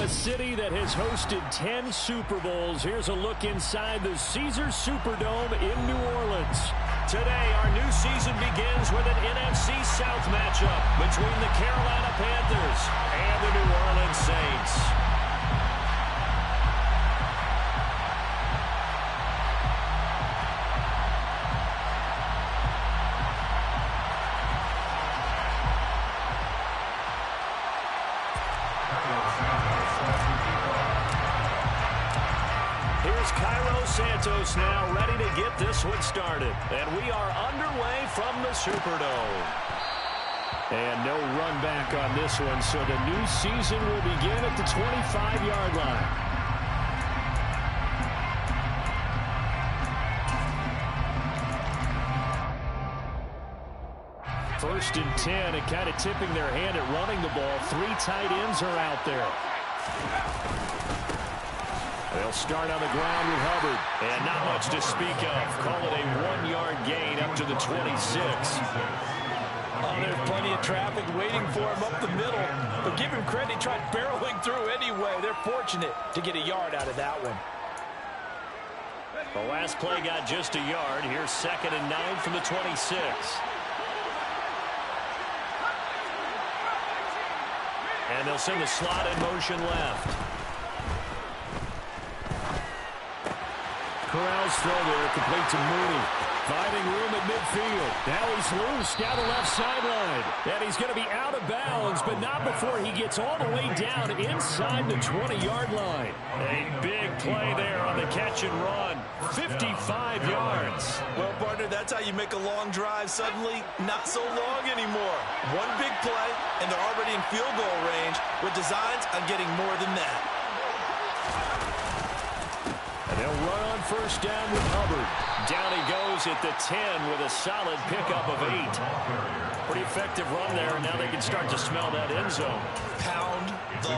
a city that has hosted 10 Super Bowls, here's a look inside the Caesars Superdome in New Orleans. Today, our new season begins with an NFC South matchup between the Carolina Panthers and the New Orleans Saints. Santos now ready to get this one started. And we are underway from the Superdome. And no run back on this one, so the new season will begin at the 25-yard line. First and 10, and kind of tipping their hand at running the ball. 3 tight ends are out there. They'll start on the ground with Hubbard. And not much to speak of. Call it a 1-yard gain up to the 26. There's plenty of traffic waiting for him up the middle. But give him credit, he tried barreling through anyway. They're fortunate to get a yard out of that one. The last play got just a yard. Here's 2nd and 9 from the 26. And they'll send the slot in motion left. Corral's throw there, complete to Mooney. Finding room at midfield. Now he's loose down the left sideline. And he's going to be out of bounds, but not before he gets all the way down inside the 20-yard line. A big play there on the catch and run. 55 yards. Well, partner, that's how you make a long drive suddenly not so long anymore. One big play, and they're already in field goal range with designs on getting more than that. And they'll run on first down with Hubbard. Down he goes at the 10 with a solid pickup of 8. Pretty effective run there, and now they can start to smell that end zone. Pound the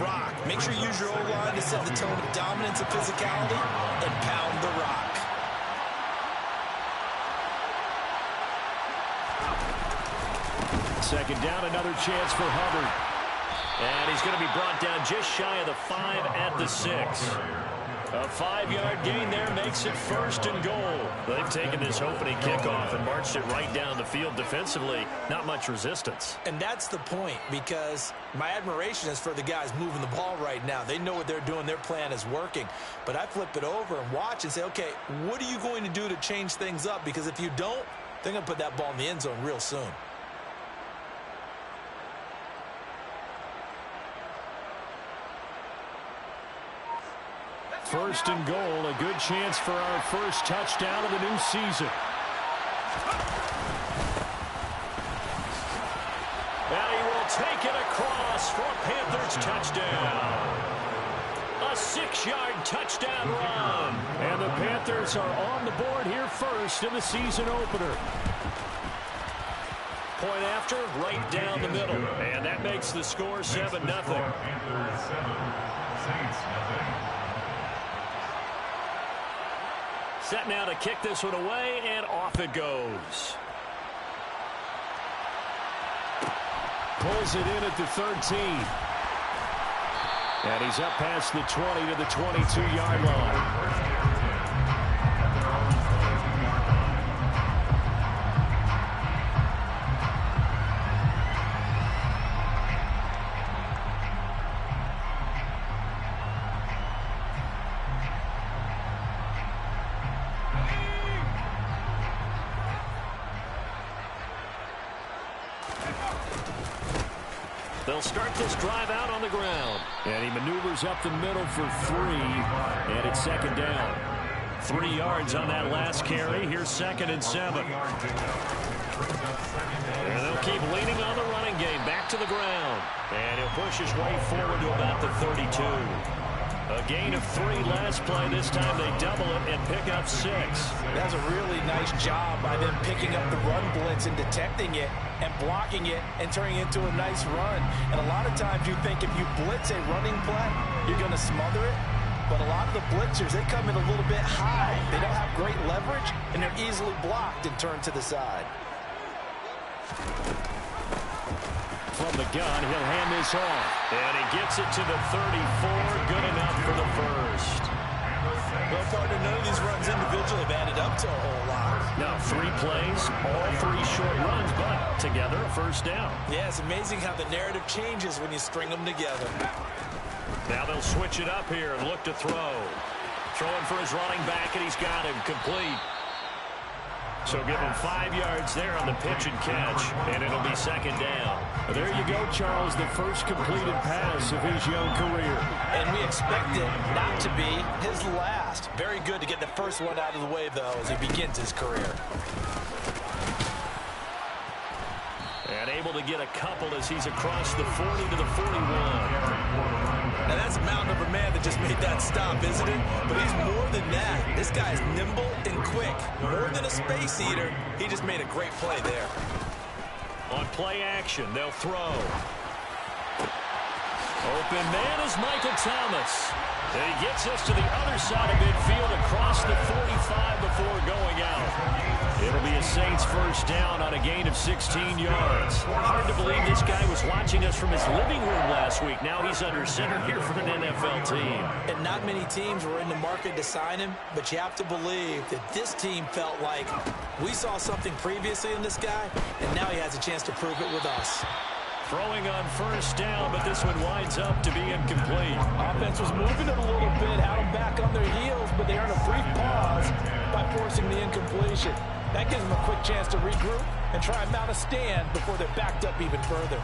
rock. Make sure you use your O-line to set the tone of dominance and physicality, and pound the rock. Second down, another chance for Hubbard. And he's going to be brought down just shy of the 5 at the 6. A 5-yard gain there makes it 1st and goal. They've taken this opening kickoff and marched it right down the field defensively. Not much resistance. And that's the point, because my admiration is for the guys moving the ball right now. They know what they're doing. Their plan is working. But I flip it over and watch and say, okay, what are you going to do to change things up? Because if you don't, they're going to put that ball in the end zone real soon. First and goal, a good chance for our first touchdown of the new season. And he will take it across for a Panthers touchdown. A 6-yard touchdown run. And the Panthers are on the board here first in the season opener. Point after, right down the middle. And that makes the score 7-0. Set now to kick this one away, and off it goes. Pulls it in at the 13. And he's up past the 20 to the 22-yard line. They'll start this drive out on the ground. And he maneuvers up the middle for 3. And it's 2nd down. 3 yards on that last carry. Here's 2nd and 7. And they'll keep leaning on the running game. Back to the ground. And he'll push his way forward to about the 32. A gain of 3 last play. This time they double it and pick up 6. That's a really nice job by them picking up the run blitz and detecting it and blocking it and turning it into a nice run. And a lot of times you think if you blitz a running play, you're going to smother it. But a lot of the blitzers, they come in a little bit high. They don't have great leverage, and they're easily blocked and turned to the side. from the gun. He'll hand this off. And he gets it to the 34. Good enough for the first. Well, partner, none of these runs individually have added up to a whole lot. Now 3 plays, all 3 short runs, but together a first down. Yeah, it's amazing how the narrative changes when you string them together. Now they'll switch it up here and look to throw. Throwing for his running back, and he's got him complete. So give him 5 yards there on the pitch and catch, and it'll be second down. There you go, Charles, the first completed pass of his young career. And we expect it not to be his last. Very good to get the first one out of the way, though, as he begins his career. And able to get a couple as he's across the 40 to the 41. Now, that's a mountain of a man that just made that stop, isn't it? But he's more than that. This guy's nimble and quick. More than a space eater, he just made a great play there. On play action, they'll throw. Open man is Michael Thomas. And he gets us to the other side of midfield across the 45 before going out. It'll be a Saints first down on a gain of 16 yards. Hard to believe this guy was watching us from his living room last week. Now he's under center here for an NFL team. And not many teams were in the market to sign him, but you have to believe that this team felt like we saw something previously in this guy, and now he has a chance to prove it with us. Throwing on first down, but this one winds up to be incomplete. Offense was moving it a little bit, had them back on their heels, but they earned a brief pause by forcing the incompletion. That gives them a quick chance to regroup and try and mount a stand before they're backed up even further.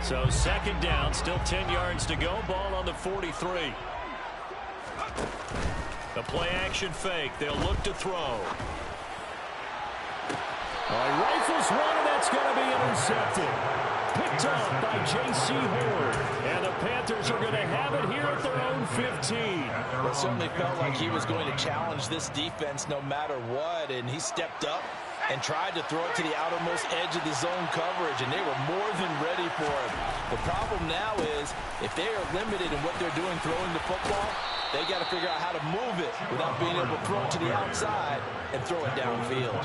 So second down, still 10 yards to go. Ball on the 43. The play action fake. They'll look to throw. He rifles one, and that's going to be intercepted. Picked up by J.C. Horn. And the Panthers are going to have it here at their own 15. It certainly felt like he was going to challenge this defense no matter what, and he stepped up and tried to throw it to the outermost edge of the zone coverage, and they were more than ready for it. The problem now is if they are limited in what they're doing throwing the football, they got to figure out how to move it without being able to throw it to the outside and throw it downfield.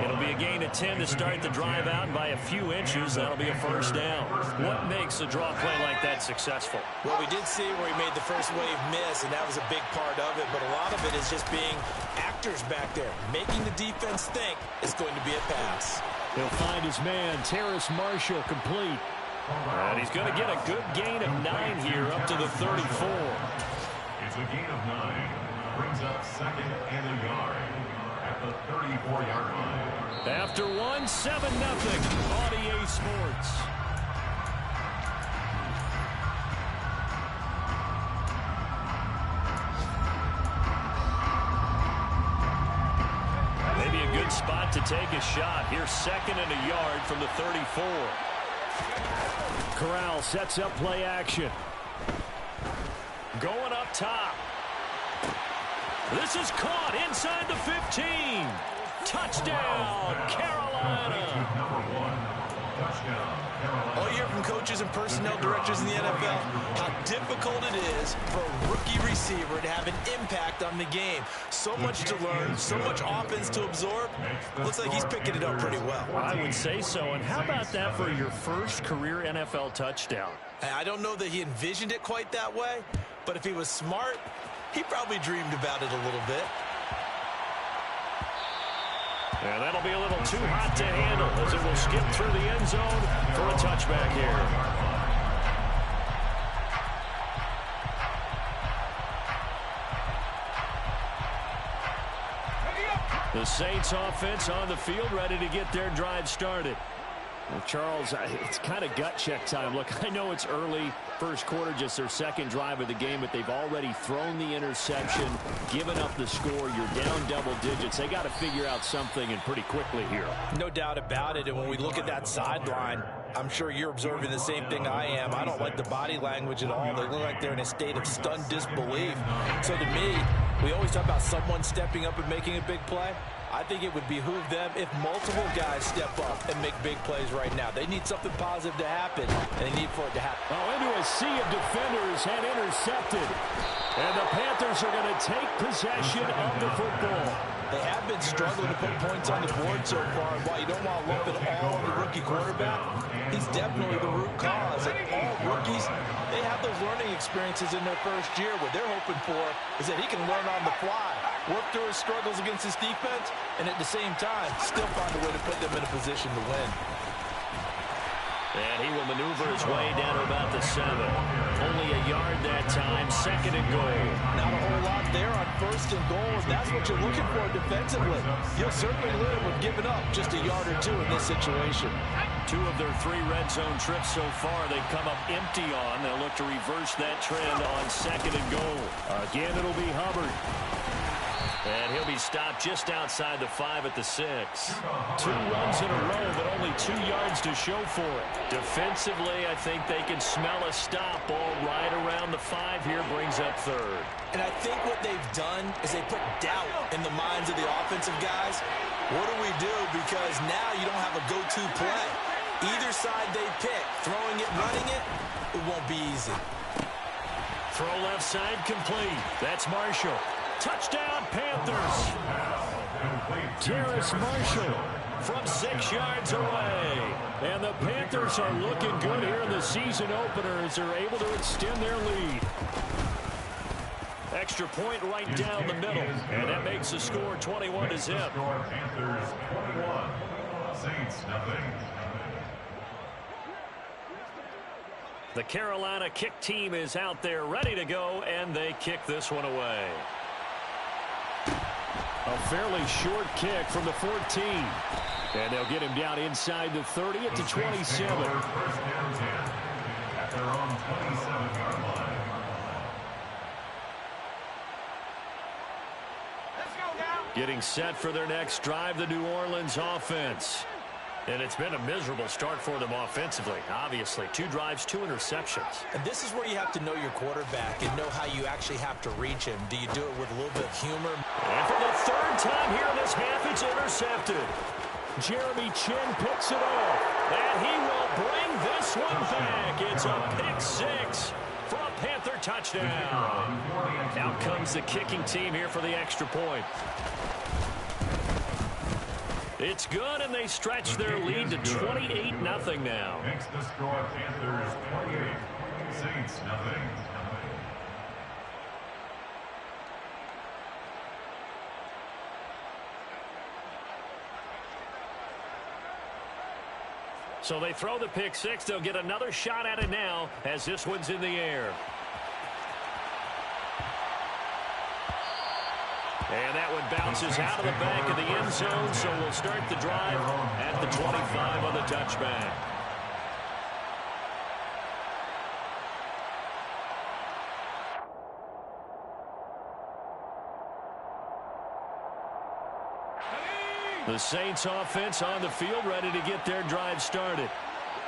It'll be a gain of 10 to start the drive out, and by a few inches, that'll be a first down. What makes a draw play like that successful? Well, we did see where he made the first wave miss, and that was a big part of it, but a lot of it is just being actors back there, making the defense think it's going to be a pass. He'll find his man, Terrace Marshall, complete. And he's going to get a good gain of 9 here, up to the 34. It's a gain of 9. Brings up second and a yard at the 34-yard line. After 1, 7-0 on EA Sports. Maybe a good spot to take a shot. Here's second and a yard from the 34. Corral sets up play action. Going up top. This is caught inside the 15. Touchdown, Carolina. All you hear from coaches and personnel directors in the NFL, how difficult it is for a rookie receiver to have an impact on the game. So much to learn, so much offense to absorb. Looks like he's picking it up pretty well. I would say so. And how about that for your first career NFL touchdown? I don't know that he envisioned it quite that way, but if he was smart, he probably dreamed about it a little bit. And that'll be a little too hot to handle as it will skip through the end zone for a touchback here. The Saints offense on the field, ready to get their drive started. Well, Charles, it's kind of gut check time. Look, I know it's early, first quarter, just their second drive of the game, but they've already thrown the interception, given up the score. You're down double digits. They got to figure out something, and pretty quickly here. No doubt about it, and when we look at that sideline, I'm sure you're observing the same thing I am. I don't like the body language at all. They look like they're in a state of stunned disbelief. So to me, we always talk about someone stepping up and making a big play. I think it would behoove them if multiple guys step up and make big plays right now. They need something positive to happen, and they need for it to happen. Oh, into a sea of defenders and intercepted. And the Panthers are going to take possession of the football. They have been struggling to put points on the board so far. While you don't want to lump it all on the rookie quarterback, he's definitely the root cause. And all rookies, they have those learning experiences in their first year. What they're hoping for is that he can learn on the fly, work through his struggles against his defense, and at the same time, still find a way to put them in a position to win. And he will maneuver his way down to about the 7. Only a yard that time, 2nd and goal. Not a whole lot there on 1st and goal, and that's what you're looking for defensively. You'll certainly live with giving up just a yard or 2 in this situation. 2 of their 3 red zone trips so far, they've come up empty on. They'll look to reverse that trend on 2nd and goal. Again, it'll be Hubbard. And he'll be stopped just outside the 5 at the 6. 2 runs in a row, but only 2 yards to show for it. Defensively, I think they can smell a stop. Ball right around the 5 here, brings up 3rd. And I think what they've done is they put doubt in the minds of the offensive guys. What do we do? Because now you don't have a go-to play. Either side they pick, throwing it, running it, it won't be easy. Throw left side complete. That's Marshall. Touchdown, Panthers. Terrace Marshall from 6 yards away. And the Panthers are looking good here in the season opener as they're able to extend their lead. Extra point right down the middle. And that makes the score 21-0. Panthers 21, Saints nothing. The Carolina kick team is out there ready to go, and they kick this one away. A fairly short kick from the 14. And they'll get him down inside the 30 at the 27. First down 10 at their own 27-yard line. Getting set for their next drive, the New Orleans offense. And it's been a miserable start for them offensively, obviously. 2 drives, 2 interceptions. And this is where you have to know your quarterback and know how you actually have to reach him. Do you do it with a little bit of humor? And for the 3rd time here in this half, it's intercepted. Jeremy Chin picks it off. And he will bring this one back. It's a pick 6 for a Panther touchdown. Out comes the kicking team here for the extra point. It's good, and they stretch their lead to 28-0 now. Makes the score Panthers 28, Saints nothing. So they throw the pick 6. They'll get another shot at it now as this one's in the air. And that one bounces out of the back of the end zone, so we'll start the drive at the 25 on the touchback. The Saints offense on the field, ready to get their drive started.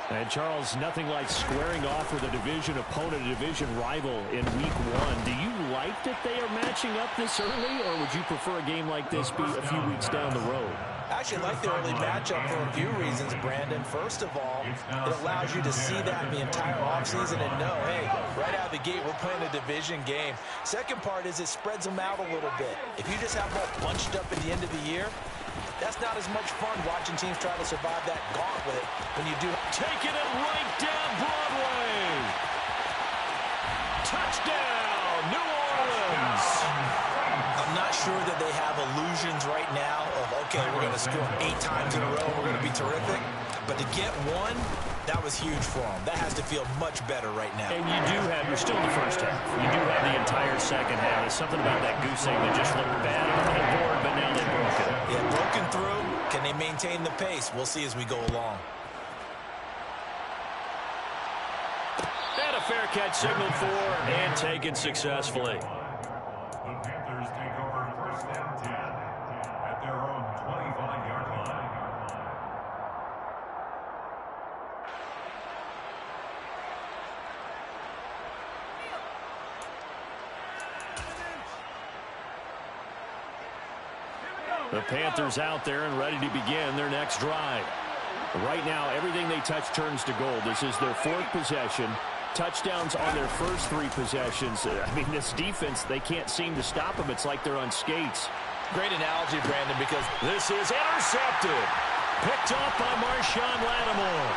And, Charles, nothing like squaring off with a division opponent, a division rival in Week 1. Do you like that they are matching up this early, or would you prefer a game like this be a few weeks down the road? I actually like the early matchup for a few reasons, Brandon. First of all, it allows you to see that the entire offseason and know, hey, right out of the gate, we're playing a division game. Second part is it spreads them out a little bit. If you just have them all bunched up at the end of the year, that's not as much fun watching teams try to survive that gauntlet when you do. Taking it right down Broadway. Touchdown, New Orleans. I'm not sure that they have illusions right now of, okay, we're going to score 8 times in a row, we're going to be terrific. But to get one, that was huge for them. That has to feel much better right now. And you're still in the first half. You do have the entire second half. There's something about that goose egg that just looked bad on the board, but now they broke it. Yeah, broken through. Can they maintain the pace? We'll see as we go along. And a fair catch signaled for and taken successfully. The Panthers take over first down 10 at their own 25-yard line. The Panthers out there and ready to begin their next drive. Right now, everything they touch turns to gold. This is their 4th possession. touchdowns on their first 3 possessions. I mean, this defense, they can't seem to stop them. It's like they're on skates. Great analogy, Brandon, because this is intercepted. Picked off by Marshawn Lattimore.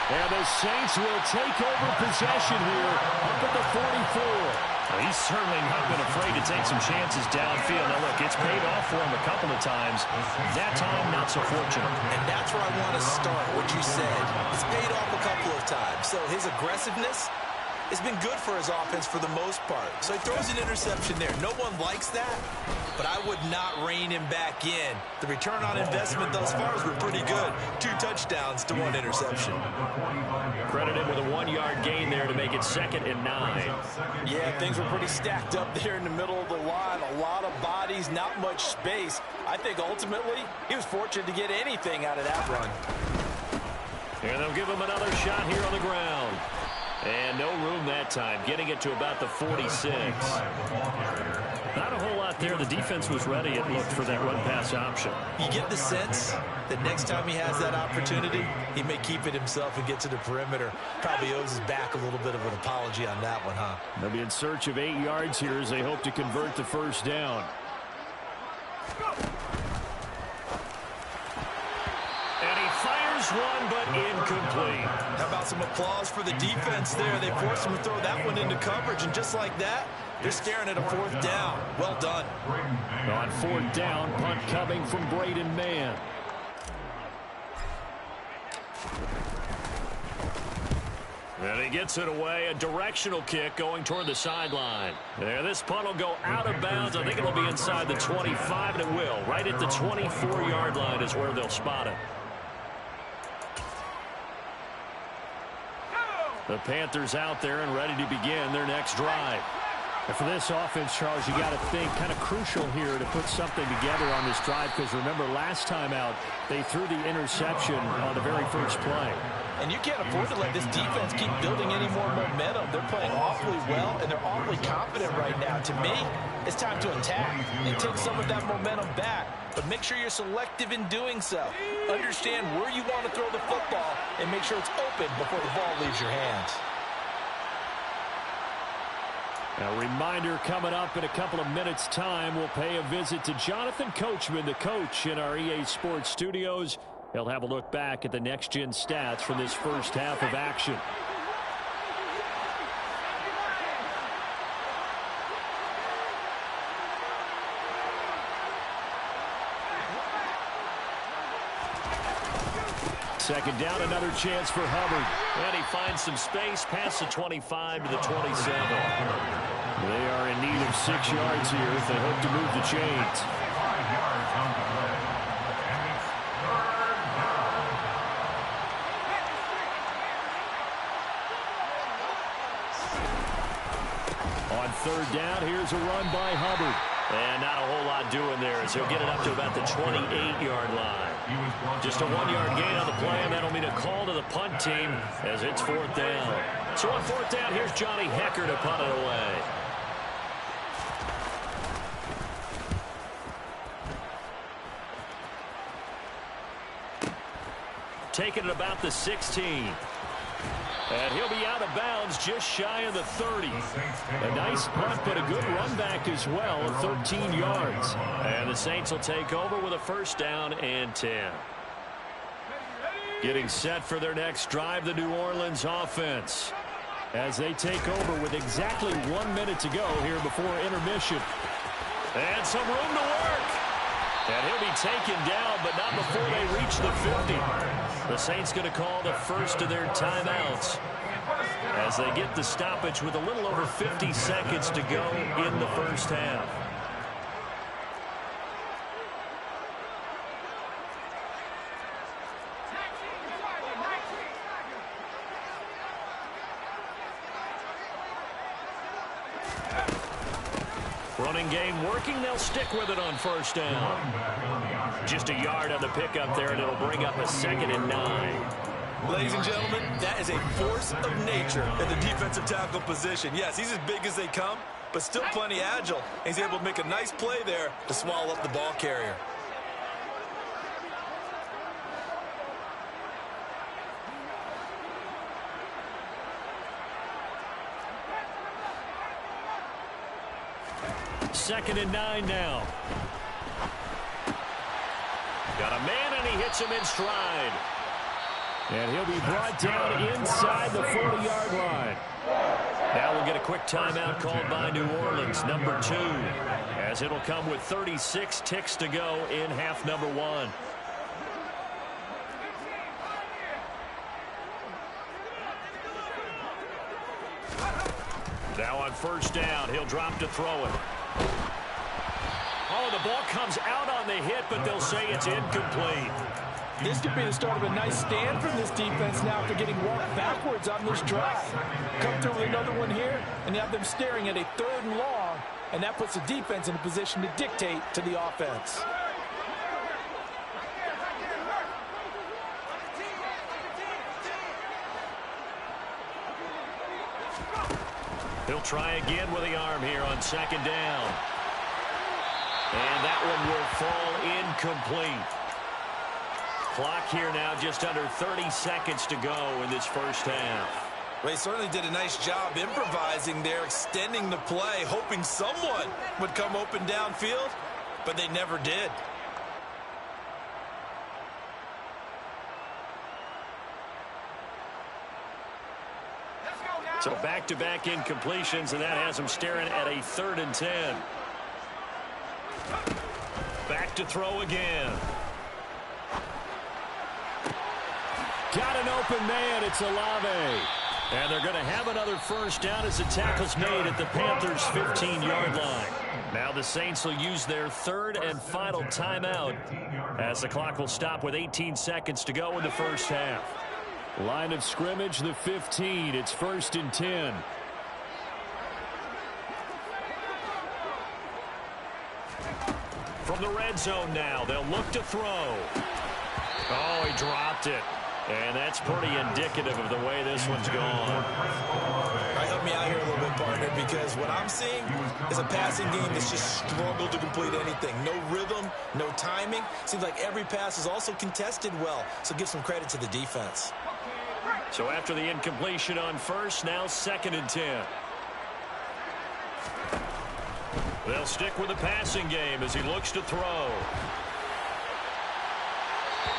And the Saints will take over possession here up at the 44. He's certainly not been afraid to take some chances downfield. Now, look, it's paid off for him a couple of times. That time, not so fortunate. And that's where I want to start, what you said. It's paid off a couple of times. So his aggressiveness has been good for his offense for the most part. So he throws an interception there. No one likes that, but I would not rein him back in. The return on investment thus far has been pretty good. 2 touchdowns to 1 interception. Credit him with a 1-yard gain there to make it 2nd and 9. Yeah, things were pretty stacked up there in the middle of the line. A lot of bodies, not much space. I think ultimately he was fortunate to get anything out of that run. And they'll give him another shot here on the ground. And no room that time, getting it to about the 46. Not a whole lot there. The defense was ready, it looked, for that run-pass option. You get the sense that next time he has that opportunity, he may keep it himself and get to the perimeter. Probably owes his back a little bit of an apology on that one, huh? They'll be in search of 8 yards here as they hope to convert the first down. And he fires one, but incomplete. How about some applause for the defense there? They forced him to throw that one into coverage, and just like that, they're staring at a 4th down. Well done. On 4th down, punt coming from Braden Mann. And he gets it away, a directional kick going toward the sideline. There, this punt will go out of bounds. I think it'll be inside the 25, and it will. Right at the 24-yard line is where they'll spot it. The Panthers out there and ready to begin their next drive. And for this offense, Charles, you got to think kind of crucial here to put something together on this drive, because remember last time out they threw the interception on the very first play. And you can't afford to let this defense keep building any more momentum. They're playing awfully well, and they're awfully confident right now. To me, it's time to attack and take some of that momentum back. But make sure you're selective in doing so. Understand where you want to throw the football and make sure it's open before the ball leaves your hands. A reminder coming up in a couple of minutes' time. We'll pay a visit to Jonathan Coachman, the coach in our EA Sports studios. He'll have a look back at the next-gen stats from this first half of action. Second down, another chance for Hubbard. And he finds some space past the 25 to the 27. They are in need of 6 yards here if they hope to move the chains. 5 yards on the play. And it's 3rd down. On 3rd down, here's a run by Hubbard. And not a whole lot doing there as he'll get it up to about the 28-yard line. Just a 1-yard gain on the play, and that'll mean a call to the punt team as it's 4th down. So on 4th down, here's Johnny Hekker to punt it away. Taking it about the 16. And he'll be out of bounds just shy of the 30. A nice punt, but a good run back as well of 13 yards. And the Saints will take over with a 1st down and 10. Getting set for their next drive, the New Orleans offense, as they take over with exactly 1 minute to go here before intermission. And some room to work. And he'll be taken down, but not before they reach the 50. The Saints going to call the first of their timeouts as they get the stoppage with a little over 50 seconds to go in the first half. Running game working. They'll stick with it on 1st down. Just a yard on the pickup there, and it'll bring up a 2nd and 9. Ladies and gentlemen, that is a force of nature at the defensive tackle position. Yes, he's as big as they come, but still plenty agile. He's able to make a nice play there to swallow up the ball carrier. 2nd and 9 now. Got a man, and he hits him in stride. And he'll be brought down inside the 40-yard line. Now we'll get a quick timeout called by New Orleans, number 2, as it'll come with 36 ticks to go in half number 1. Now on 1st down, he'll drop to throw it. Oh, the ball comes out on the hit, but they'll say it's incomplete. This could be the start of a nice stand from this defense now after getting walked backwards on this drive. Come through with another one here, and you have them staring at a 3rd and long, and that puts the defense in a position to dictate to the offense. He'll try again with the arm here on 2nd down. And that one will fall incomplete. Clock here now just under 30 seconds to go in this 1st half. Well, he certainly did a nice job improvising there, extending the play, hoping someone would come open downfield, but they never did. So back-to-back incompletions, and that has him staring at a 3rd and 10. Back to throw again. Got an open man. It's Olave. And they're going to have another 1st down as the tackle's made at the Panthers' 15-yard line. Now the Saints will use their 3rd and final timeout as the clock will stop with 18 seconds to go in the 1st half. Line of scrimmage, the 15. It's 1st and 10. From the red zone now, they'll look to throw. Oh, he dropped it. And that's pretty indicative of the way this one's gone. All right, help me out here a little bit, partner, because what I'm seeing is a passing game that's just struggled to complete anything. No rhythm, no timing. Seems like every pass is also contested well, so give some credit to the defense. So after the incompletion on 1st, now 2nd and 10. They'll stick with the passing game as he looks to throw.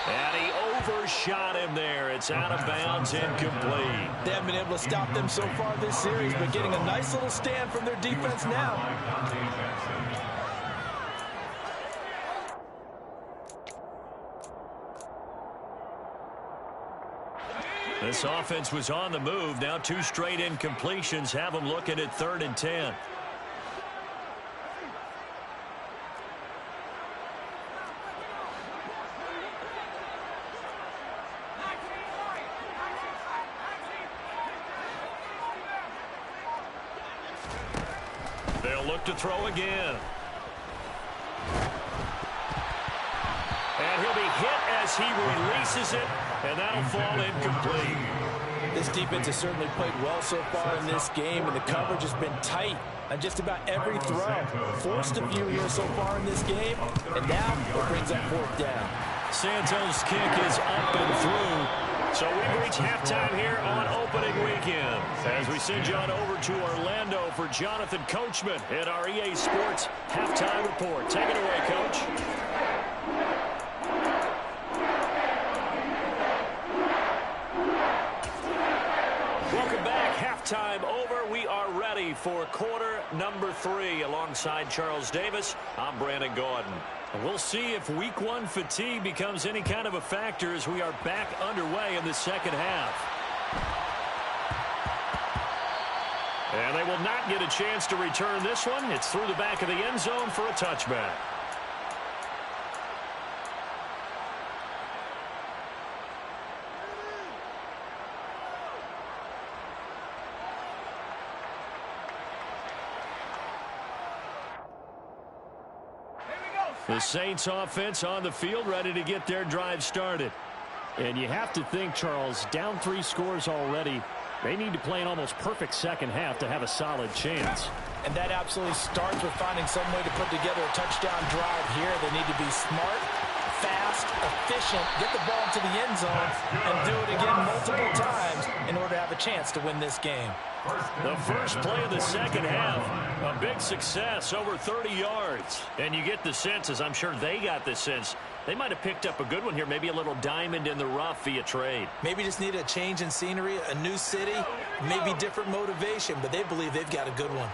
And he overshot him there. It's out of bounds, incomplete. They haven't been able to stop them so far this series, but getting a nice little stand from their defense now. This offense was on the move. Now 2 straight incompletions have them looking at 3rd and 10. They'll look to throw again. And he'll be hit as he releases it, and that'll fall incomplete. This defense has certainly played well so far in this game, and the coverage has been tight on just about every throw. Forced a few here so far in this game, and now it brings up 4th down. Santos' kick is up and through. So we've reached halftime here on opening weekend as we send you on over to Orlando for Jonathan Coachman at our EA Sports Halftime Report. Take it away, Coach. Welcome back. Halftime over. We are ready for quarter number 3 alongside Charles Davis. I'm Brandon Gaudin. We'll see if week 1 fatigue becomes any kind of a factor as we are back underway in the 2nd half. And they will not get a chance to return this one. It's through the back of the end zone for a touchback. The Saints offense on the field ready to get their drive started. And you have to think, Charles, down 3 scores already. They need to play an almost perfect 2nd half to have a solid chance. And that absolutely starts with finding some way to put together a touchdown drive here. They need to be smart, fast, efficient, get the ball to the end zone, and do it again multiple times in order to have a chance to win this game. The first play of the second half, a big success, over 30 yards. And you get the sense, as I'm sure they got the sense, they might have picked up a good one here, maybe a little diamond in the rough via trade. Maybe just need a change in scenery, a new city, maybe different motivation, but they believe they've got a good one.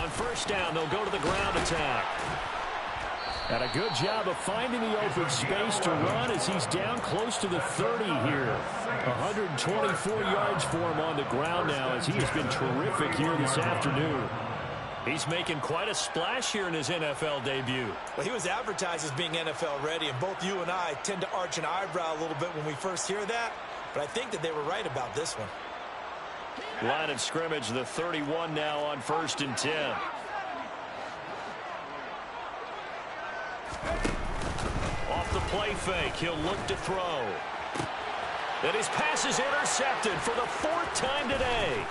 On first down, they'll go to the ground attack. And a good job of finding the open space to run as he's down close to the 30 here. 124 yards for him on the ground now as he has been terrific here this afternoon. He's making quite a splash here in his NFL debut. Well, he was advertised as being NFL ready, and both you and I tend to arch an eyebrow a little bit when we first hear that, but I think that they were right about this one. Line of scrimmage, the 31 now on 1st and 10. Off the play fake, he'll look to throw. And his pass is intercepted for the 4th time today.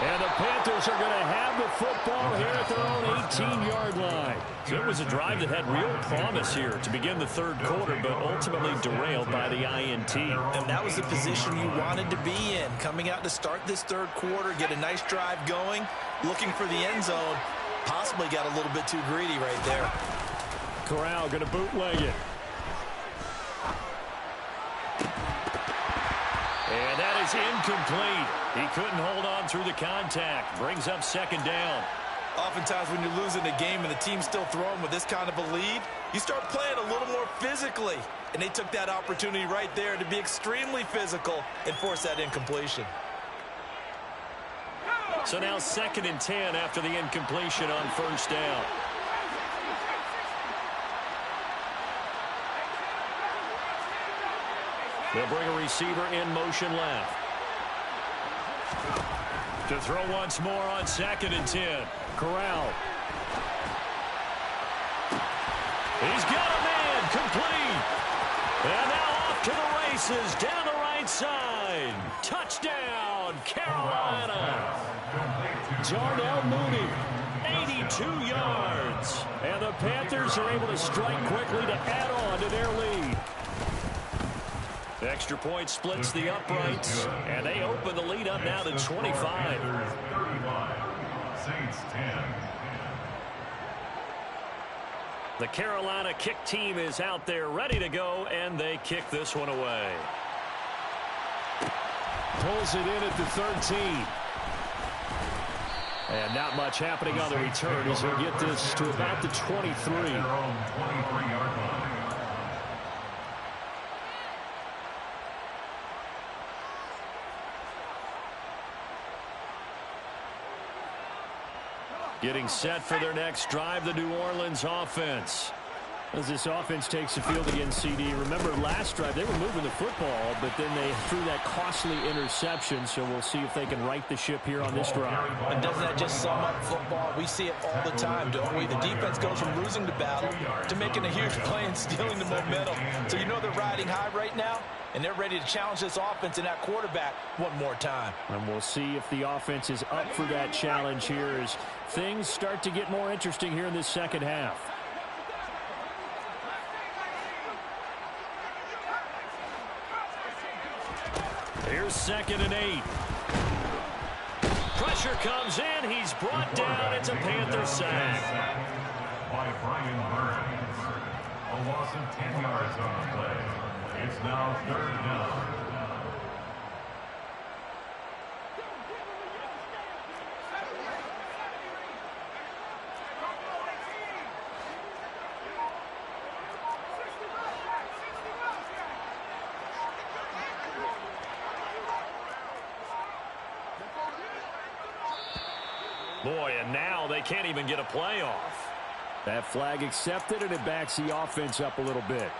And the Panthers are going to have the football here at their own 18-yard line. So it was a drive that had real promise here to begin the 3rd quarter, but ultimately derailed by the INT. And that was the position you wanted to be in, coming out to start this 3rd quarter, get a nice drive going, looking for the end zone. Possibly got a little bit too greedy right there. Corral going to bootleg it. And that is incomplete. He couldn't hold on through the contact. Brings up 2nd down. Oftentimes when you're losing a game and the team's still throwing with this kind of a lead, you start playing a little more physically. And they took that opportunity right there to be extremely physical and force that incompletion. So now 2nd and 10 after the incompletion on 1st down. They'll bring a receiver in motion left. To throw once more on 2nd and 10. Corral. He's got a man complete. And now off to the races down the right side. Touchdown, Carolina. Darnell Mooney. 82 yards. And the Panthers are able to strike quickly to add on to their lead. The extra point splits the uprights, and they open the lead up now to 25. 35, Saints 10. The Carolina kick team is out there ready to go, and they kick this one away. Pulls it in at the 13. And not much happening on the return as he'll get this to about the 23. Their own 23-yard line. Getting set for their next drive, the New Orleans offense. As this offense takes the field against CD, remember last drive they were moving the football, but then they threw that costly interception, so we'll see if they can right the ship here on this drive. And doesn't that just sum up football? We see it all the time, don't we? The defense goes from losing the battle to making a huge play and stealing the momentum. So you know they're riding high right now, and they're ready to challenge this offense and that quarterback one more time. And we'll see if the offense is up for that challenge here as things start to get more interesting here in this second half. Here's 2nd and 8. Pressure comes in. He's brought down. It's a Panther sack. By Brian Burns. A loss of 10 yards on the play. It's now 3rd down. Boy, and now they can't even get a play off. That flag accepted, and it backs the offense up a little bit.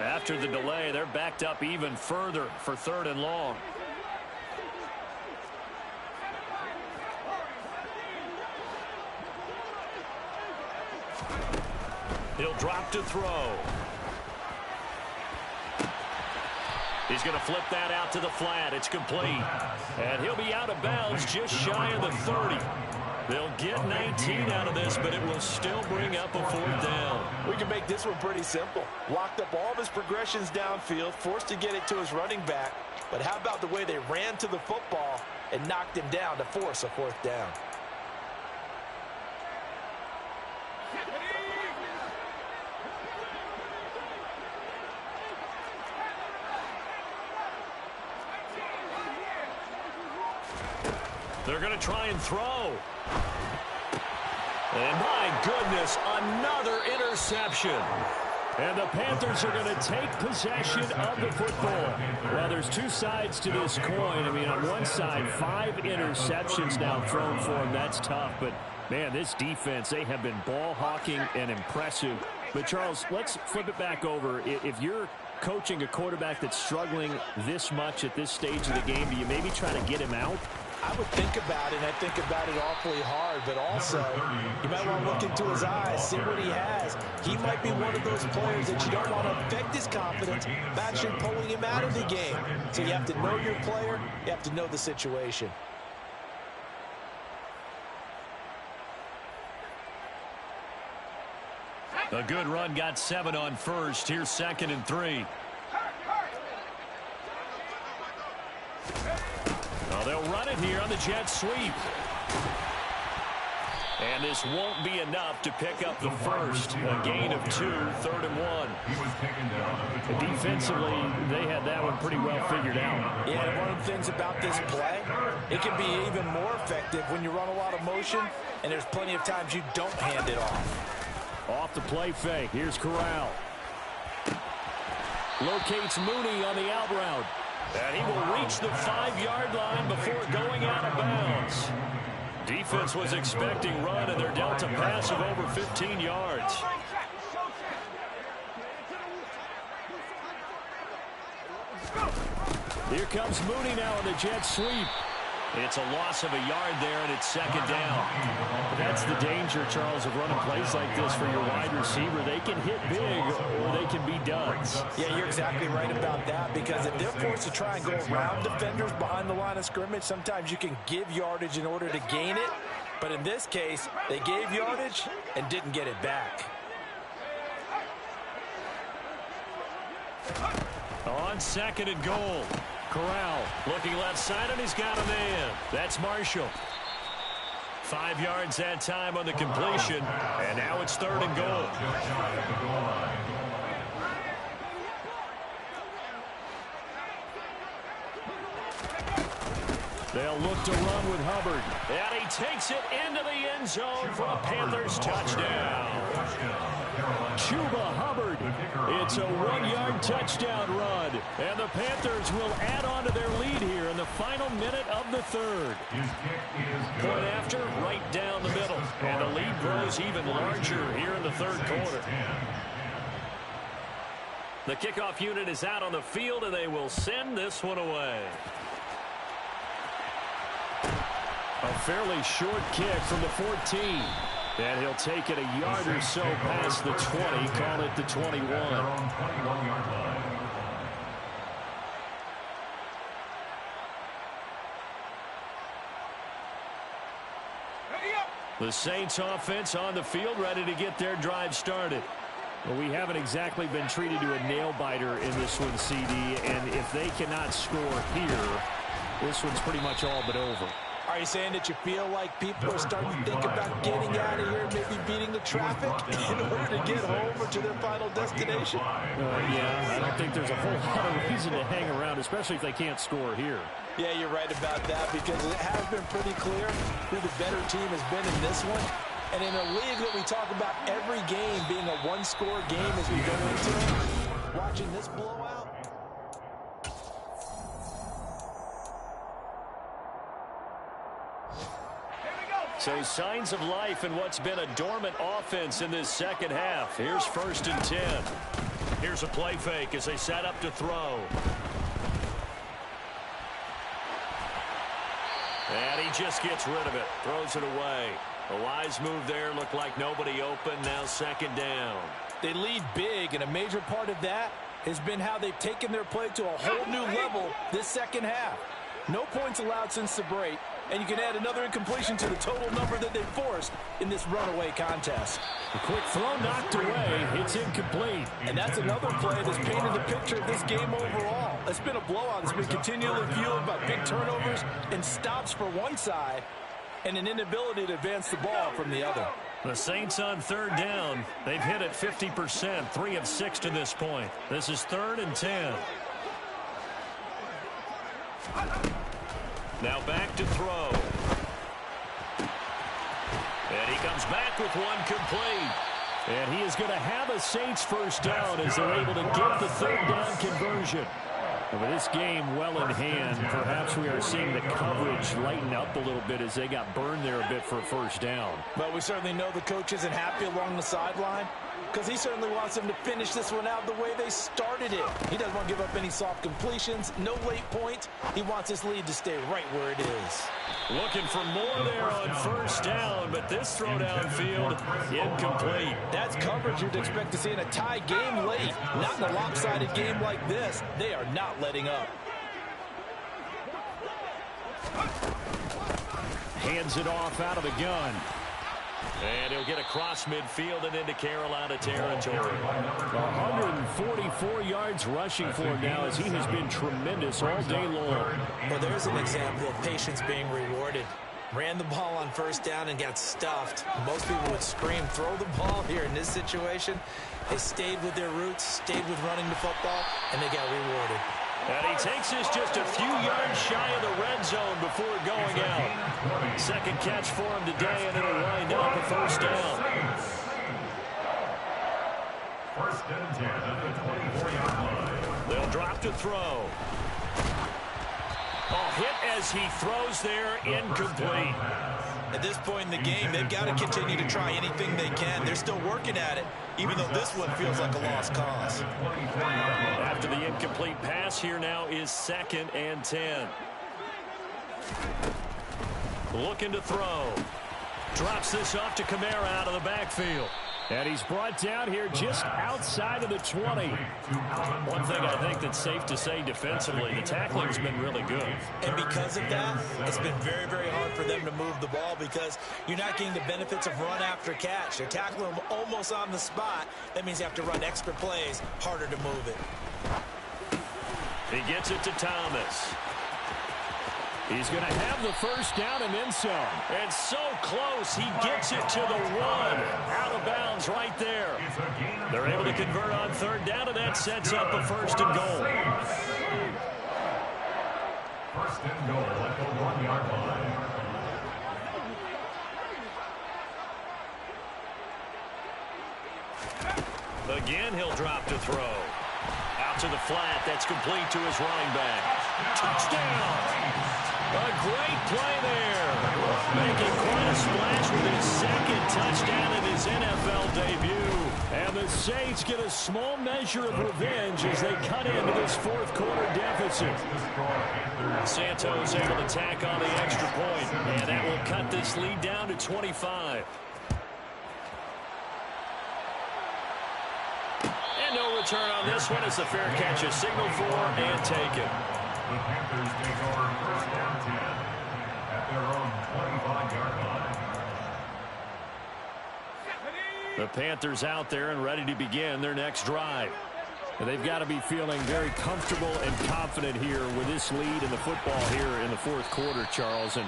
After the delay, they're backed up even further for 3rd and long. He'll drop to throw. He's going to flip that out to the flat. It's complete. And he'll be out of bounds just shy of the 30. They'll get 19 out of this, but it will still bring up a 4th down. We can make this one pretty simple. Locked up all of his progressions downfield, forced to get it to his running back. But how about the way they ran to the football and knocked him down to force a 4th down? They're going to try and throw. And my goodness, another interception. And the Panthers are going to take possession of the football. Well, there's two sides to this coin. I mean, on one side, 5 interceptions now thrown for them. That's tough. But, man, this defense, they have been ball hawking and impressive. But, Charles, let's flip it back over. If you're coaching a quarterback that's struggling this much at this stage of the game, do you maybe try to get him out? I would think about it, and I think about it awfully hard, but also you might want to look into his eyes, see what he has. He might be one of those players that you don't want to affect his confidence by actually pulling him out of the game. So you have to know your player, you have to know the situation. A good run, got 7 on first. Here's 2nd and 3. They'll run it here on the jet sweep. And this won't be enough to pick up the first. A gain of 2, 3rd and 1. Defensively, they had that one pretty well figured out. Yeah, and one of the things about this play, it can be even more effective when you run a lot of motion, and there's plenty of times you don't hand it off. Off the play fake. Here's Corral. Locates Mooney on the out route. And he will reach the 5-yard line before going out of bounds. Defense was expecting run, and they're dealt a pass of over 15 yards. Here comes Mooney now on the jet sweep. It's a loss of a yard there, and it's 2nd down. That's the danger, Charles, of running plays like this for your wide receiver. They can hit big or they can be duds. Yeah, you're exactly right about that, because if they're forced to try and go around defenders behind the line of scrimmage, sometimes you can give yardage in order to gain it. But in this case, they gave yardage and didn't get it back. On 2nd and goal. Corral looking left side, and he's got a man. That's Marshall. 5 yards that time on the completion, and now it's 3rd and goal. They'll look to run with Hubbard. And he takes it into the end zone for a Panthers touchdown. Chuba Hubbard. It's a 1-yard touchdown run. And the Panthers will add on to their lead here in the final minute of the 3rd. Point after, right down the middle. And the lead grows even larger here in the 3rd quarter. The kickoff unit is out on the field, and they will send this one away. A fairly short kick from the 14. And he'll take it a yard or so past the 20, call it the 21. The Saints offense on the field, ready to get their drive started. Well, we haven't exactly been treated to a nail-biter in this one, CD, and if they cannot score here, this one's pretty much all but over. Are you saying that you feel like people are starting to think about getting out of here, maybe beating the traffic in order to get home or to their final destination? Yeah, I don't think there's a whole lot of reason to hang around, especially if they can't score here. Yeah, you're right about that, because it has been pretty clear who the better team has been in this one. And in a league that we talk about every game being a one-score game as we go into it, watching this blowout, so signs of life in what's been a dormant offense in this second half. Here's 1st and 10. Here's a play fake as they set up to throw. And he just gets rid of it, throws it away. A wise move there, looked like nobody open, now 2nd down. They lead big, and a major part of that has been how they've taken their play to a whole new level this second half. No points allowed since the break, and you can add another incompletion to the total number that they forced in this runaway contest. A quick throw knocked away. It's incomplete. And that's another play that's painted the picture of this game overall. It's been a blowout that's been continually fueled by big turnovers and stops for one side and an inability to advance the ball from the other. The Saints on third down. They've hit it 50%, 3 of 6 to this point. This is 3rd and 10. Now back to throw. And he comes back with one complete. And he is going to have a Saints first down as they're able to get the third down conversion. And with this game well in hand, perhaps we are seeing the coverage lighten up a little bit as they got burned there a bit for a first down. But we certainly know the coach isn't happy along the sideline because he certainly wants them to finish this one out the way they started it. He doesn't want to give up any soft completions, no late points. He wants his lead to stay right where it is. Looking for more there on first down, but this throw downfield incomplete. That's coverage you'd expect to see in a tie game late. Not in a lopsided game like this. They are not letting up. Hands it off out of the gun. And he'll get across midfield and into Carolina territory. 144 yards rushing for him now as he has been tremendous all day long. Well, there's an example of patience being rewarded. Ran the ball on first down and got stuffed. Most people would scream, throw the ball here. In this situation, they stayed with their roots, stayed with running the football, and they got rewarded. And he takes this just a few yards shy of the red zone before going out. Second catch for him today, and it'll wind up a first down. 1st and 10 at the 24-yard line. They'll drop to throw. Hit as he throws there, incomplete. At this point in the game, they've got to continue to try anything they can. They're still working at it, even though this one feels like a lost cause. After the incomplete pass, here now is 2nd and 10. Looking to throw. Drops this off to Kamara out of the backfield. And he's brought down here just outside of the 20. One thing I think that's safe to say defensively, the tackling's been really good. And because of that, it's been very, very hard for them to move the ball because you're not getting the benefits of run after catch. You're tackling them almost on the spot. That means you have to run extra plays, harder to move it. He gets it to Thomas. He's going to have the first down and then some. And so close, he gets it to the 1. Out of bounds right there. They're able to convert on third down, and that sets up a 1st and goal. 1st and goal at the 1-yard line. Again, he'll drop to throw. Out to the flat. That's complete to his running back. Touchdown! A great play there. Making quite a splash with his 2nd touchdown in his NFL debut. And the Saints get a small measure of revenge as they cut into this 4th quarter deficit. Santos able to tack on the extra point. And that will cut this lead down to 25. And no return on this one as the fair catch is signaled for and taken. The Panthers take over 1st down 10 at their own 25-yard line. The Panthers out there and ready to begin their next drive. And they've got to be feeling very comfortable and confident here with this lead in the football here in the 4th quarter, Charles. And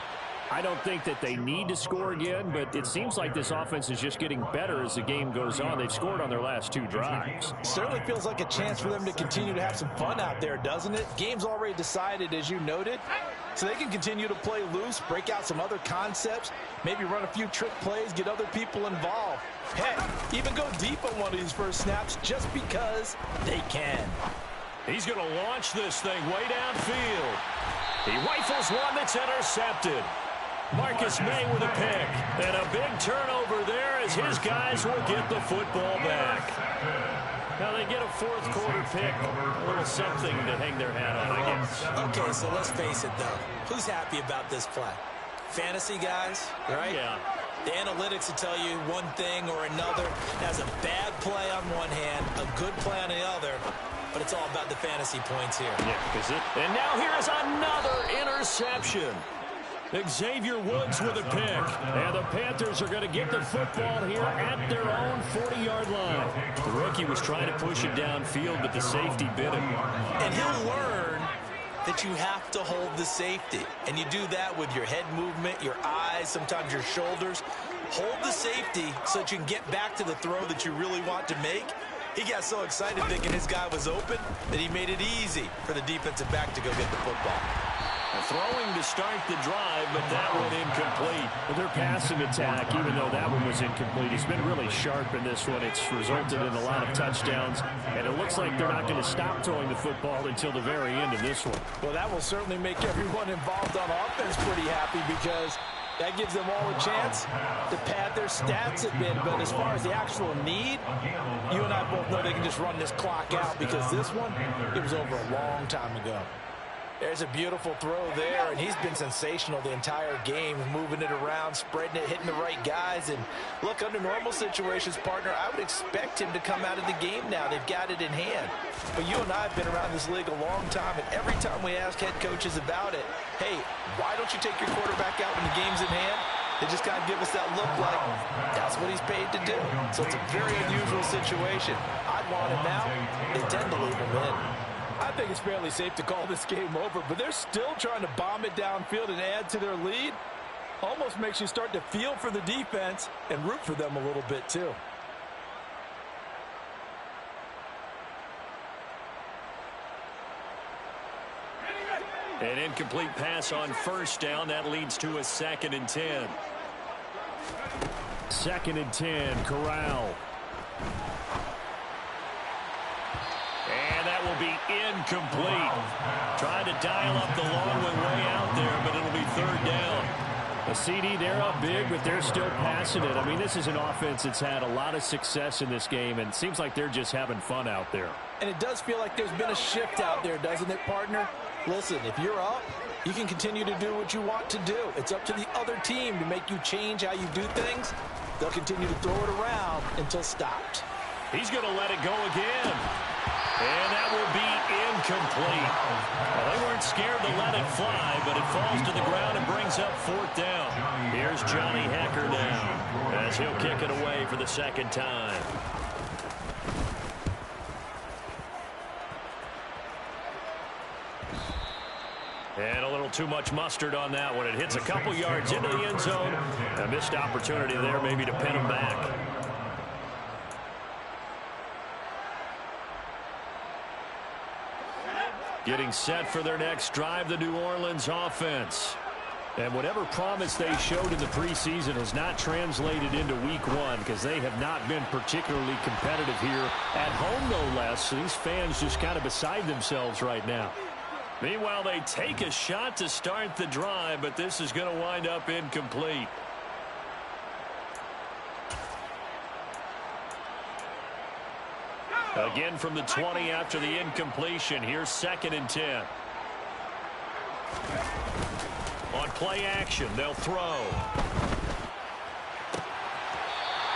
I don't think that they need to score again, but it seems like this offense is just getting better as the game goes on. They've scored on their last 2 drives. Certainly feels like a chance for them to continue to have some fun out there, doesn't it? Game's already decided, as you noted, so they can continue to play loose, break out some other concepts, maybe run a few trick plays, get other people involved. Heck, even go deep on one of these first snaps just because they can. He's going to launch this thing way downfield. He rifles one that's intercepted. Marcus May with a pick. And a big turnover there as his guys will get the football back. Now they get a 4th quarter pick. A little something to hang their hat on, I guess. Okay, so let's face it, though. Who's happy about this play? Fantasy guys, right? Yeah. The analytics will tell you one thing or another. Has a bad play on one hand, a good play on the other, but it's all about the fantasy points here. Yeah, and now here's another interception. Xavier Woods with a pick. And the Panthers are going to get the football here at their own 40-yard line. The rookie was trying to push it downfield, but the safety bit him. And he'll learn that you have to hold the safety. And you do that with your head movement, your eyes, sometimes your shoulders. Hold the safety so that you can get back to the throw that you really want to make. He got so excited thinking his guy was open that he made it easy for the defensive back to go get the football. Throwing to start the drive, but that one incomplete. With their passing attack, even though that one was incomplete, it's been really sharp in this one. It's resulted in a lot of touchdowns, and it looks like they're not going to stop throwing the football until the very end of this one. Well, that will certainly make everyone involved on offense pretty happy because that gives them all a chance to pad their stats a bit. But as far as the actual need, you and I both know they can just run this clock out because this one, it was over a long time ago. There's a beautiful throw there, and he's been sensational the entire game, moving it around, spreading it, hitting the right guys. And look, under normal situations, partner, I would expect him to come out of the game now. They've got it in hand. But you and I have been around this league a long time, and every time we ask head coaches about it, hey, why don't you take your quarterback out when the game's in hand? They just kind of give us that look like that's what he's paid to do. So it's a very unusual situation. I'd want him out. They tend to leave him in. I think it's fairly safe to call this game over, but they're still trying to bomb it downfield and add to their lead. Almost makes you start to feel for the defense and root for them a little bit too. An incomplete pass on first down. That leads to a 2nd and 10. 2nd and 10, Corral. And that will be incomplete. Trying to dial up the long one way out there, but it'll be 3rd down. A CD, they're up big, but they're still passing it. I mean, this is an offense that's had a lot of success in this game, and it seems like they're just having fun out there. And it does feel like there's been a shift out there, doesn't it, partner? Listen, if you're up, you can continue to do what you want to do. It's up to the other team to make you change how you do things. They'll continue to throw it around until stopped. He's going to let it go again. And that will be incomplete. Well, they weren't scared to let it fly, but it falls to the ground and brings up 4th down. Here's Johnny Hekker now as he'll kick it away for the 2nd time. And a little too much mustard on that one. It hits a couple yards into the end zone. A missed opportunity there maybe to pin him back. Getting set for their next drive, the New Orleans offense. And whatever promise they showed in the preseason has not translated into week 1 because they have not been particularly competitive here at home, no less. These fans just kind of beside themselves right now. Meanwhile, they take a shot to start the drive, but this is going to wind up incomplete. Again from the 20 after the incompletion. Here's 2nd and 10. On play action, they'll throw.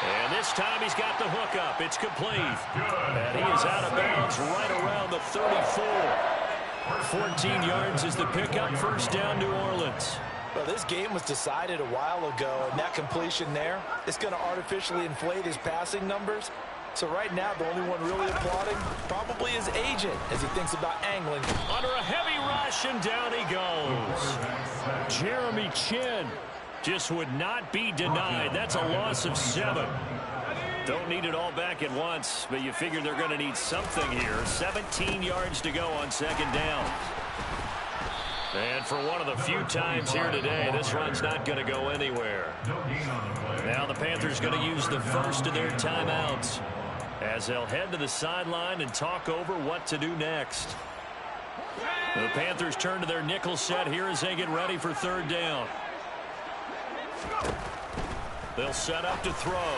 And this time he's got the hook up. It's complete. And he is out of bounds right around the 34. 14 yards is the pickup. 1st down, New Orleans. Well, this game was decided a while ago, and that completion there is going to artificially inflate his passing numbers. So right now, the only one really applauding probably his agent as he thinks about angling. Under a heavy rush, and down he goes. Jeremy Chinn just would not be denied. That's a loss of 7. Don't need it all back at once, but you figure they're going to need something here. 17 yards to go on 2nd down. And for one of the few times here today, this run's not going to go anywhere. Now the Panthers going to use the first of their timeouts as they'll head to the sideline and talk over what to do next. The Panthers turn to their nickel set here as they get ready for 3rd down. They'll set up to throw.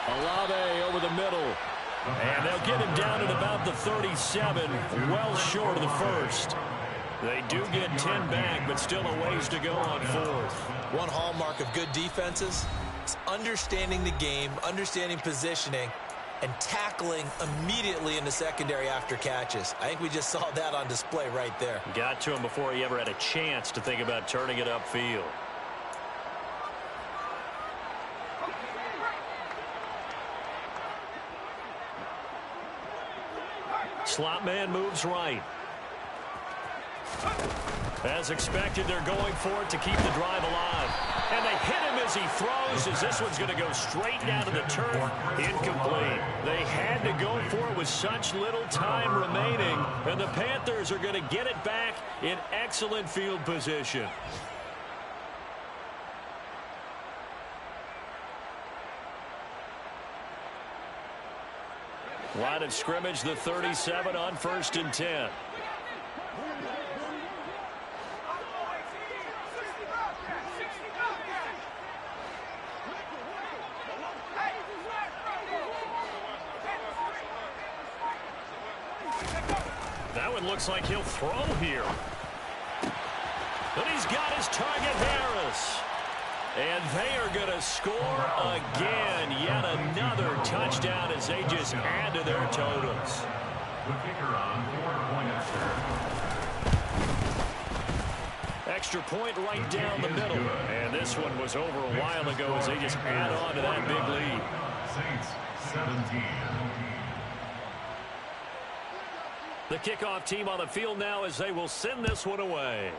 Olave over the middle. And they'll get him down at about the 37, well short of the 1st. They do get 10 back, but still a ways to go on 4th. One hallmark of good defenses It's understanding the game, understanding positioning, and tackling immediately in the secondary after catches. I think we just saw that on display right there. Got to him before he ever had a chance to think about turning it upfield. Slot man moves right. As expected, they're going for it to keep the drive alive. And they hit him as he throws, as this one's going to go straight down to the turf. Incomplete. They had to go for it with such little time remaining, and the Panthers are going to get it back in excellent field position. Line of scrimmage, the 37 on 1st and 10. That one looks like he'll throw here. But he's got his target, Harris. And they are going to score again. Yet another touchdown as they just add to their totals. The kicker on 4-point Extra point right down the middle. And this one was over a while ago as they just add on to that big lead. Saints 17. The kickoff team on the field now as they will send this one away.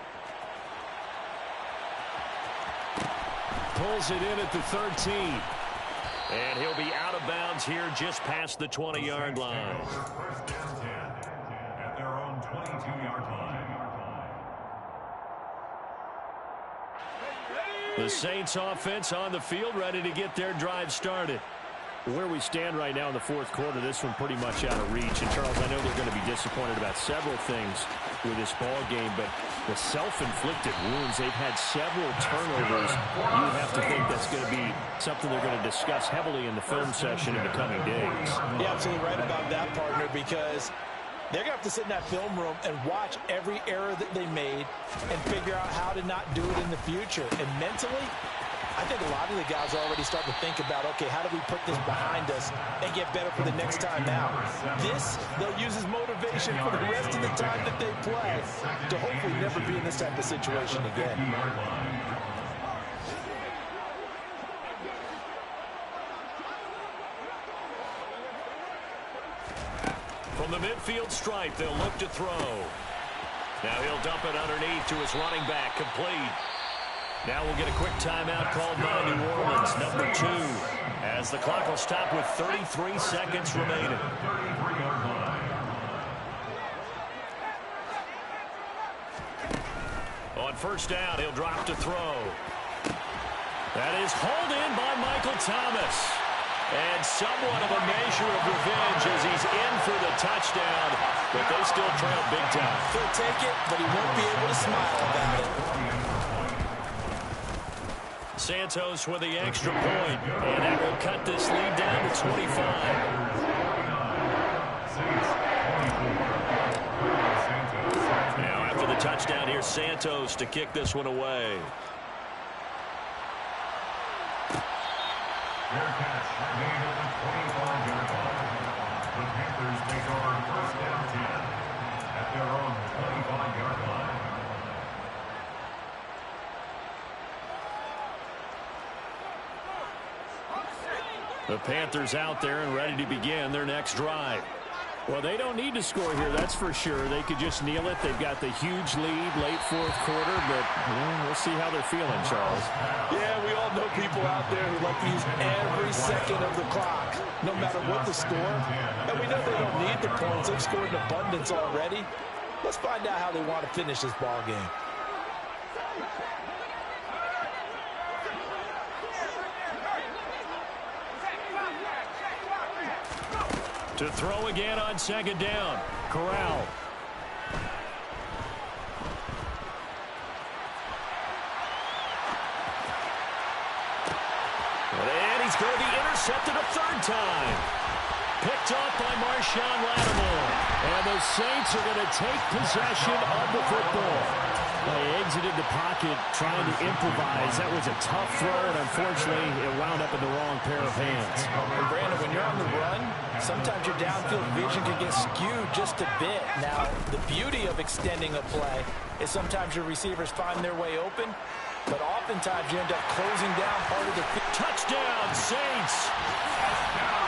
Pulls it in at the 13. And he'll be out of bounds here just past the 20-yard line. First down 10 at their own 22-yard line. The Saints offense on the field, ready to get their drive started. Where we stand right now in the fourth quarter, this one pretty much out of reach. And, Charles, I know they're going to be disappointed about several things with this ball game, but the self-inflicted wounds, they've had several turnovers. You have to think that's going to be something they're going to discuss heavily in the film session in the coming days. You're absolutely right about that, partner, because they're going to have to sit in that film room and watch every error that they made and figure out how to not do it in the future. And mentally, I think a lot of the guys are already starting to think about, okay, how do we put this behind us and get better for the next time out? This, they'll use as motivation for the rest of the time that they play to hopefully never be in this type of situation again. From the midfield stripe, they'll look to throw. Now he'll dump it underneath to his running back, complete. Now we'll get a quick timeout called by New Orleans, number 2, as the clock will stop with 33 seconds remaining. On first down, he'll drop to throw. That is hauled in by Michael Thomas. And somewhat of a measure of revenge as he's in for the touchdown, but they still trail big time. He'll take it, but he won't be able to smile about it. Santos with the extra point, and that will cut this lead down to 25. Now after the touchdown, here's Santos to kick this one away. Their catch remained at the 25-yard line. The Panthers take over first down 10 at their own 25-yard line. The Panthers out there and ready to begin their next drive. Well, they don't need to score here, that's for sure. They could just kneel it. They've got the huge lead late fourth quarter, but we'll see how they're feeling, Charles. Yeah, we all know people out there who like to use every second of the clock, no matter what the score. And we know they don't need the points. They've scored in abundance already. Let's find out how they want to finish this ball game. To throw again on second down. Corral. And he's going to be intercepted a third time. Picked off by Marshawn Lattimore. And the Saints are going to take possession of the football. They exited the pocket trying to improvise. That was a tough throw, and unfortunately, it wound up in the wrong pair of hands. And Brandon, when you're on the run, sometimes your downfield vision can get skewed just a bit. Now, the beauty of extending a play is sometimes your receivers find their way open, but oftentimes you end up closing down part of the field. Touchdown, Saints.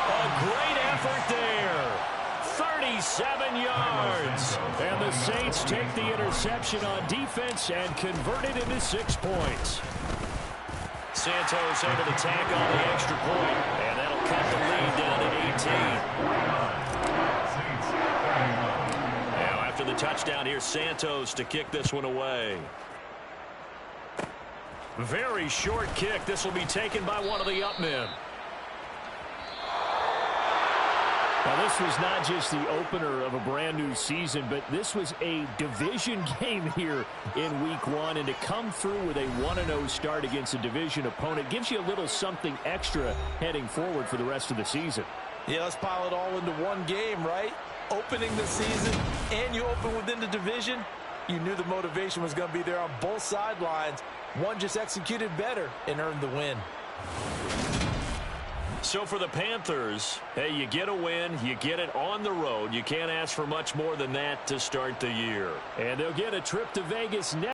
A great effort there. 37 yards. And the Saints take the interception on defense and convert it into 6 points. Santos able to tack on the extra point, and that'll cut the lead down to 18. Now after the touchdown, here's Santos to kick this one away. Very short kick. This will be taken by one of the up men. Now, this was not just the opener of a brand new season, but this was a division game here in week 1. And to come through with a 1-0 start against a division opponent gives you a little something extra heading forward for the rest of the season. Yeah, let's pile it all into one game, right? Opening the season, and you open within the division. You knew the motivation was going to be there on both sidelines. One just executed better and earned the win. So for the Panthers, hey, you get a win, you get it on the road. You can't ask for much more than that to start the year. And they'll get a trip to Vegas next.